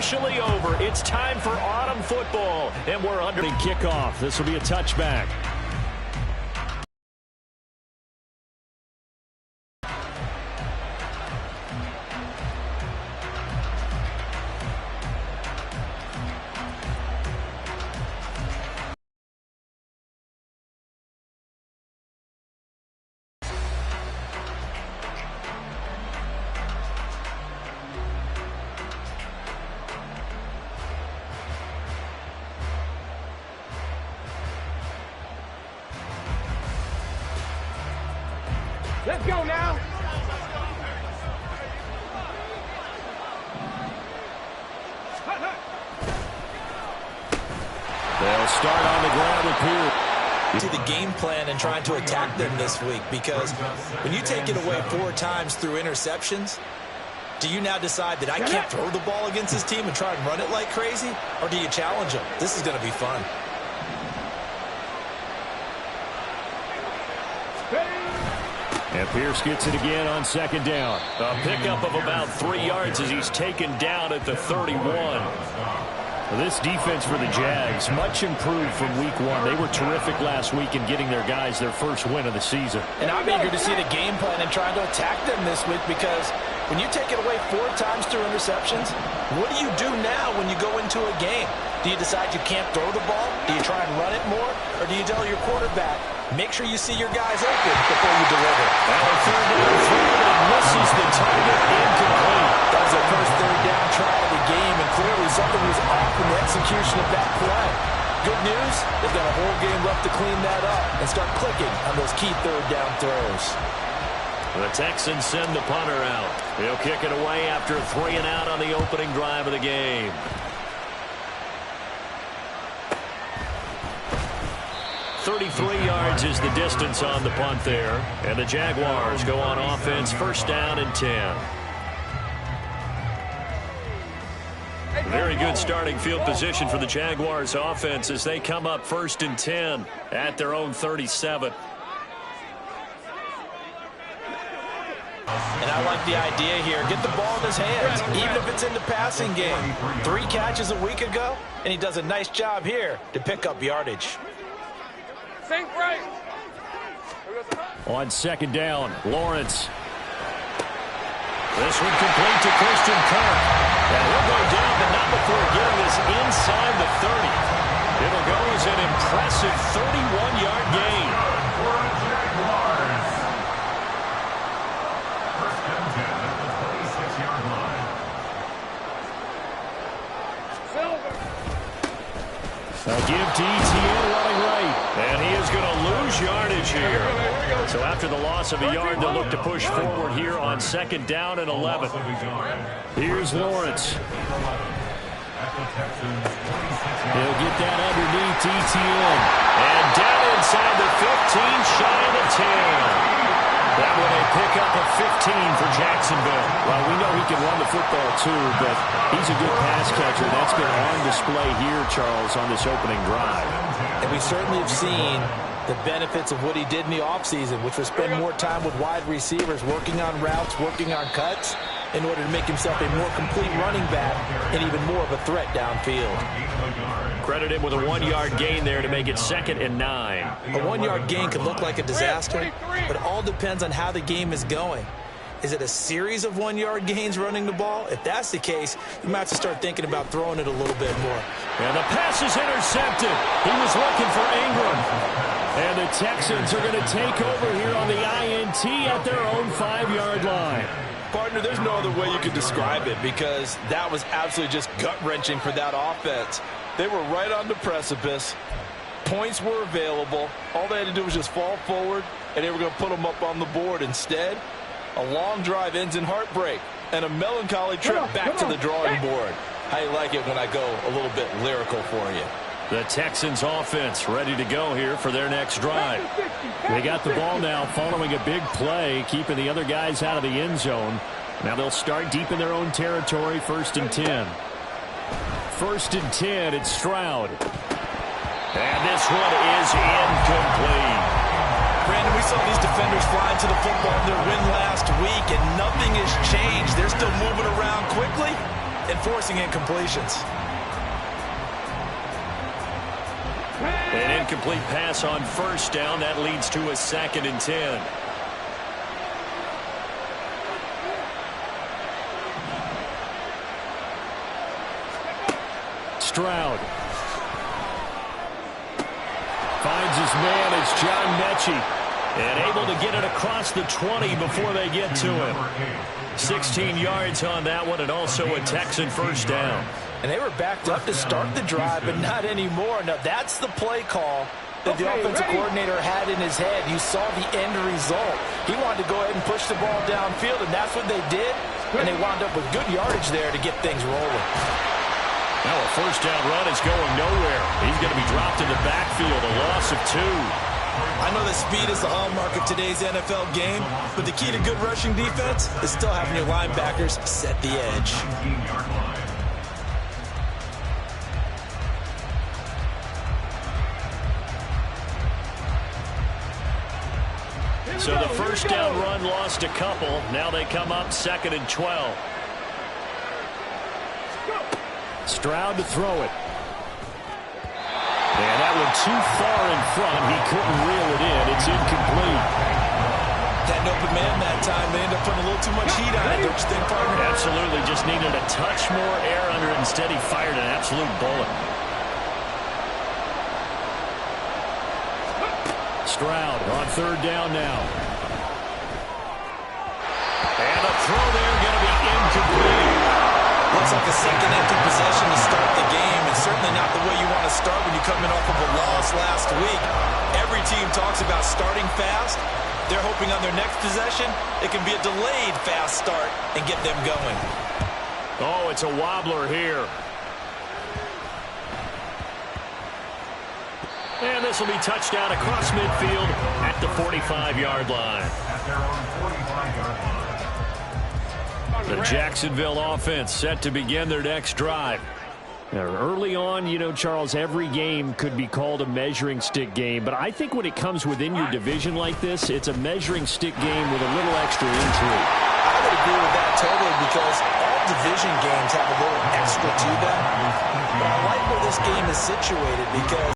officially over. It's time for autumn football, and we're under kickoff. This will be a touchback. Let's go now. They'll start on the ground with Pierce. To the game plan and trying to attack them this week, because when you take it away 4 times through interceptions, do you now decide that I can't throw the ball against this team and try and run it like crazy? Or do you challenge them? This is going to be fun. And Pierce gets it again on second down. A pickup of about 3 yards as he's taken down at the 31. Well, this defense for the Jags, much improved from week 1. They were terrific last week in getting their guys their first win of the season. And I'm eager to see the game plan and trying to attack them this week, because when you take it away 4 times through interceptions, what do you do now when you go into a game? Do you decide you can't throw the ball? Do you try and run it more? Or do you tell your quarterback, make sure you see your guys open before you deliver? Now a third down throw that misses the target, incomplete. That was their first third down try of the game, and clearly something was off in the execution of that play. Good news, they've got a whole game left to clean that up and start clicking on those key third down throws. The Texans send the punter out. He'll kick it away after 3 and out on the opening drive of the game. .33 yards is the distance on the punt there. And the Jaguars go on offense, first down and 10. Very good starting field position for the Jaguars offense as they come up first and 10 at their own 37. And I like the idea here. Get the ball in his hands, even if it's in the passing game. 3 catches a week ago, and he does a nice job here to pick up yardage. Sink right. On second down, Lawrence. This one complete to Christian Kirk. And he'll go down, but not before getting this inside the 30. It'll go as an impressive 31-yard gain. A give to ETN running right. And he is going to lose yardage here. So after the loss of a yard, they'll look to push forward here on second down and 11. Here's Lawrence. He'll get that underneath ETN. And down inside the 15, shy of the 10. That one a pickup of 15 for Jacksonville. Well, we know he can run the football too, but he's a good pass catcher. That's been on display here, Charles, on this opening drive. And we certainly have seen the benefits of what he did in the offseason, which was spend more time with wide receivers, working on routes, working on cuts, in order to make himself a more complete running back and even more of a threat downfield. Credit him with a 1-yard gain there to make it second and 9. A 1-yard gain can look like a disaster, but it all depends on how the game is going. Is it a series of 1-yard gains running the ball? If that's the case, you might have to start thinking about throwing it a little bit more. And the pass is intercepted. He was looking for Ingram. And the Texans are going to take over here on the INT at their own 5-yard line. Partner, there's no other way you could describe it, because that was absolutely just gut-wrenching for that offense. They were right on the precipice. Points were available. All they had to do was just fall forward, and they were going to put them up on the board. Instead, a long drive ends in heartbreak and a melancholy trip back to the drawing board. How you like it when I go a little bit lyrical for you? The Texans offense ready to go here for their next drive. They got the ball now following a big play, keeping the other guys out of the end zone. Now they'll start deep in their own territory, first and 10. First and 10, it's Stroud. And this one is incomplete. Brandon, we saw these defenders flying to the football in their win last week, and nothing has changed. They're still moving around quickly, and forcing incompletions. An incomplete pass on first down. That leads to a 2nd and 10. Stroud finds his man. It's John Mechie, and able to get it across the 20 before they get to him. 16 yards on that one, and also a Texan first down. And they were backed up to start the drive, but not anymore. Now, that's the play call that the offensive coordinator had in his head. You saw the end result. He wanted to go ahead and push the ball downfield, and that's what they did. And they wound up with good yardage there to get things rolling. Now a first down run is going nowhere. He's going to be dropped in the backfield, a loss of 2. I know that speed is the hallmark of today's NFL game, but the key to good rushing defense is still having your linebackers set the edge. So the first down run lost a couple. Now they come up 2nd and 12. Stroud to throw it. And that one too far in front. He couldn't reel it in. It's incomplete. That open man that time, they end up putting a little too much heat on it, don't you think, partner? Absolutely. Just needed a touch more air under it. Instead, he fired an absolute bullet. Stroud on 3rd down now. And a throw there going to be incomplete. Looks like a second empty possession to start the game, and certainly not the way you want to start when you're coming off of a loss last week. Every team talks about starting fast. They're hoping on their next possession it can be a delayed fast start and get them going. Oh, it's a wobbler here. And this will be touchdown across midfield at the 45-yard line. The Jacksonville offense set to begin their next drive. Now, early on, you know, Charles, every game could be called a measuring stick game. But I think when it comes within your division like this, it's a measuring stick game with a little extra intrigue. I would agree with that totally, because all division games have a little extra to them. But I like where this game is situated because